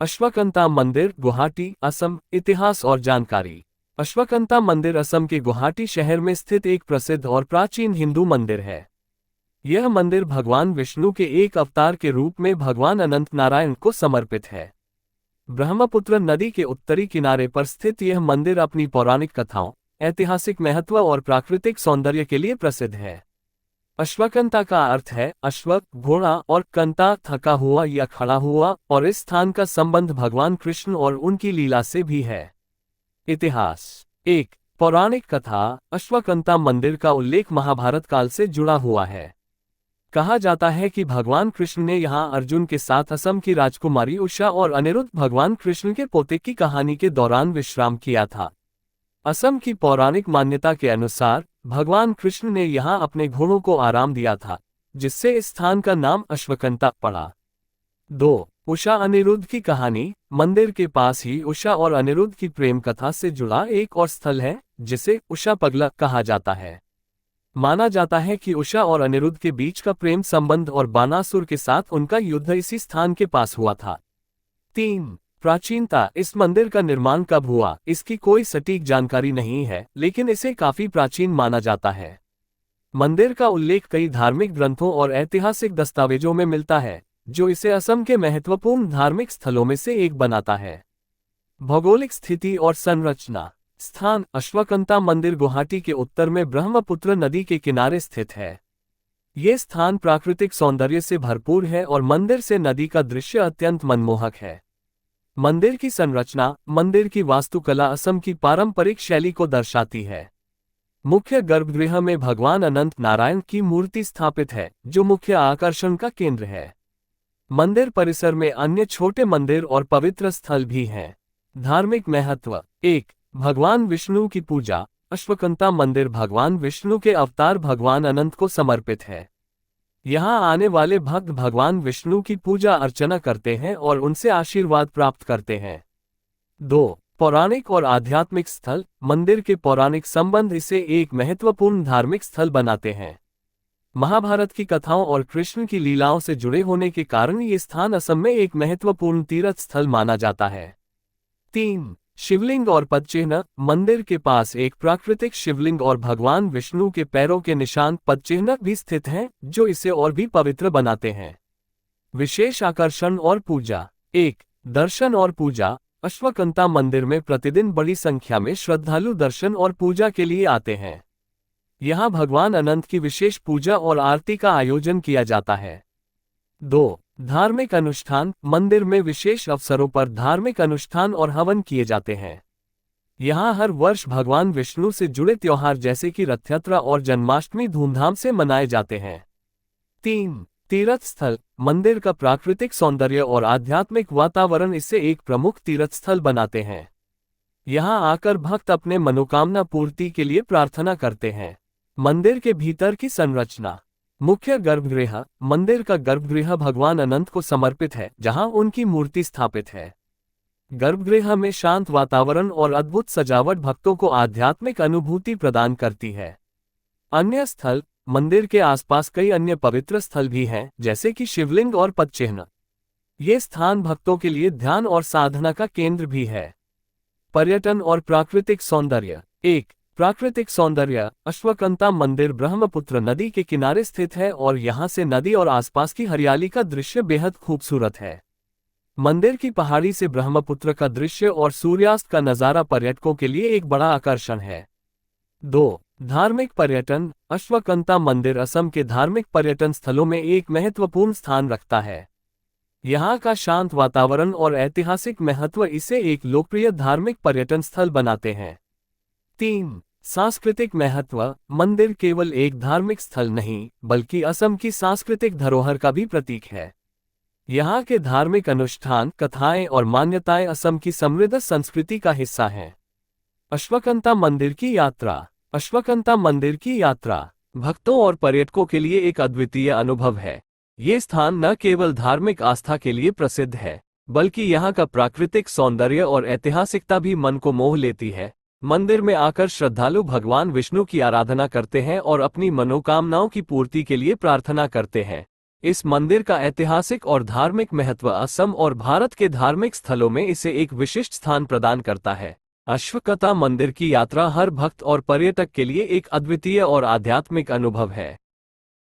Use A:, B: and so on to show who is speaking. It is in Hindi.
A: अश्वकंता मंदिर, गुवाहाटी, असम। इतिहास और जानकारी। अश्वकंता मंदिर असम के गुवाहाटी शहर में स्थित एक प्रसिद्ध और प्राचीन हिंदू मंदिर है। यह मंदिर भगवान विष्णु के एक अवतार के रूप में भगवान अनंत नारायण को समर्पित है। ब्रह्मपुत्र नदी के उत्तरी किनारे पर स्थित यह मंदिर अपनी पौराणिक कथाओं, ऐतिहासिक महत्व और प्राकृतिक सौंदर्य के लिए प्रसिद्ध है। अश्वकंता का अर्थ है अश्वक, घोड़ा, और कंता, थका हुआ या खड़ा हुआ, और इस स्थान का संबंध भगवान कृष्ण और उनकी लीला से भी है। इतिहास। एक पौराणिक कथा। अश्वकंता मंदिर का उल्लेख महाभारत काल से जुड़ा हुआ है। कहा जाता है कि भगवान कृष्ण ने यहां अर्जुन के साथ असम की राजकुमारी उषा और अनिरुद्ध भगवान कृष्ण के पोते की कहानी के दौरान विश्राम किया था। असम की पौराणिक मान्यता के अनुसार भगवान कृष्ण ने यहां अपने घोड़ों को आराम दिया था, जिससे इस स्थान का नाम अश्वकंता पड़ा। 2 उषा अनिरुद्ध की कहानी। मंदिर के पास ही उषा और अनिरुद्ध की प्रेम कथा से जुड़ा एक और स्थल है, जिसे उषा पगला कहा जाता है। माना जाता है कि उषा और अनिरुद्ध के बीच का प्रेम संबंध और बानासुर के साथ उनका युद्ध इसी स्थान के पास हुआ था। 3 प्राचीनता। इस मंदिर का निर्माण कब हुआ, इसकी कोई सटीक जानकारी नहीं है, लेकिन इसे काफी प्राचीन माना जाता है। मंदिर का उल्लेख कई धार्मिक ग्रंथों और ऐतिहासिक दस्तावेजों में मिलता है, जो इसे असम के महत्वपूर्ण धार्मिक स्थलों में से एक बनाता है। भौगोलिक स्थिति और संरचना। स्थान। अश्वकंता मंदिर गुवाहाटी के उत्तर में ब्रह्मपुत्र नदी के किनारे स्थित है। ये स्थान प्राकृतिक सौंदर्य से भरपूर है और मंदिर से नदी का दृश्य अत्यंत मनमोहक है। मंदिर की संरचना। मंदिर की वास्तुकला असम की पारंपरिक शैली को दर्शाती है। मुख्य गर्भगृह में भगवान अनंत नारायण की मूर्ति स्थापित है, जो मुख्य आकर्षण का केंद्र है। मंदिर परिसर में अन्य छोटे मंदिर और पवित्र स्थल भी हैं। धार्मिक महत्व। 1 भगवान विष्णु की पूजा। अश्वकंता मंदिर भगवान विष्णु के अवतार भगवान अनंत को समर्पित है। यहाँ आने वाले भक्त भगवान विष्णु की पूजा अर्चना करते हैं और उनसे आशीर्वाद प्राप्त करते हैं। 2 पौराणिक और आध्यात्मिक स्थल। मंदिर के पौराणिक संबंध इसे एक महत्वपूर्ण धार्मिक स्थल बनाते हैं। महाभारत की कथाओं और कृष्ण की लीलाओं से जुड़े होने के कारण ये स्थान असम में एक महत्वपूर्ण तीर्थ स्थल माना जाता है। 3 शिवलिंग और पदचिह्न। मंदिर के पास एक प्राकृतिक शिवलिंग और भगवान विष्णु के पैरों के निशान पदचिह्न भी स्थित हैं, जो इसे और भी पवित्र बनाते हैं। विशेष आकर्षण और पूजा। 1 दर्शन और पूजा। अश्वकंता मंदिर में प्रतिदिन बड़ी संख्या में श्रद्धालु दर्शन और पूजा के लिए आते हैं। यहाँ भगवान अनंत की विशेष पूजा और आरती का आयोजन किया जाता है। 2 धार्मिक अनुष्ठान। मंदिर में विशेष अवसरों पर धार्मिक अनुष्ठान और हवन किए जाते हैं। यहाँ हर वर्ष भगवान विष्णु से जुड़े त्योहार जैसे कि रथ यात्रा और जन्माष्टमी धूमधाम से मनाए जाते हैं। 3 तीर्थ स्थल। मंदिर का प्राकृतिक सौंदर्य और आध्यात्मिक वातावरण इसे एक प्रमुख तीर्थ स्थल बनाते हैं। यहाँ आकर भक्त अपने मनोकामना पूर्ति के लिए प्रार्थना करते हैं। मंदिर के भीतर की संरचना। मुख्य गर्भगृह। मंदिर का गर्भगृह भगवान अनंत को समर्पित है, जहां उनकी मूर्ति स्थापित है। गर्भगृह में शांत वातावरण और अद्भुत सजावट भक्तों को आध्यात्मिक अनुभूति प्रदान करती है। अन्य स्थल। मंदिर के आसपास कई अन्य पवित्र स्थल भी हैं, जैसे कि शिवलिंग और पदचिह्न। ये स्थान भक्तों के लिए ध्यान और साधना का केंद्र भी है। पर्यटन और प्राकृतिक सौंदर्य। 1 प्राकृतिक सौंदर्य। अश्वकंता मंदिर ब्रह्मपुत्र नदी के किनारे स्थित है और यहाँ से नदी और आसपास की हरियाली का दृश्य बेहद खूबसूरत है। मंदिर की पहाड़ी से ब्रह्मपुत्र का दृश्य और सूर्यास्त का नज़ारा पर्यटकों के लिए एक बड़ा आकर्षण है। 2 धार्मिक पर्यटन। अश्वकंता मंदिर असम के धार्मिक पर्यटन स्थलों में एक महत्वपूर्ण स्थान रखता है। यहाँ का शांत वातावरण और ऐतिहासिक महत्व इसे एक लोकप्रिय धार्मिक पर्यटन स्थल बनाते हैं। 3 सांस्कृतिक महत्व। मंदिर केवल एक धार्मिक स्थल नहीं, बल्कि असम की सांस्कृतिक धरोहर का भी प्रतीक है। यहाँ के धार्मिक अनुष्ठान, कथाएं और मान्यताएं असम की समृद्ध संस्कृति का हिस्सा हैं। अश्वकंता मंदिर की यात्रा। अश्वकंता मंदिर की यात्रा भक्तों और पर्यटकों के लिए एक अद्वितीय अनुभव है। ये स्थान न केवल धार्मिक आस्था के लिए प्रसिद्ध है, बल्कि यहाँ का प्राकृतिक सौंदर्य और ऐतिहासिकता भी मन को मोह लेती है। मंदिर में आकर श्रद्धालु भगवान विष्णु की आराधना करते हैं और अपनी मनोकामनाओं की पूर्ति के लिए प्रार्थना करते हैं। इस मंदिर का ऐतिहासिक और धार्मिक महत्व असम और भारत के धार्मिक स्थलों में इसे एक विशिष्ट स्थान प्रदान करता है। अश्वकथा मंदिर की यात्रा हर भक्त और पर्यटक के लिए एक अद्वितीय और आध्यात्मिक अनुभव है।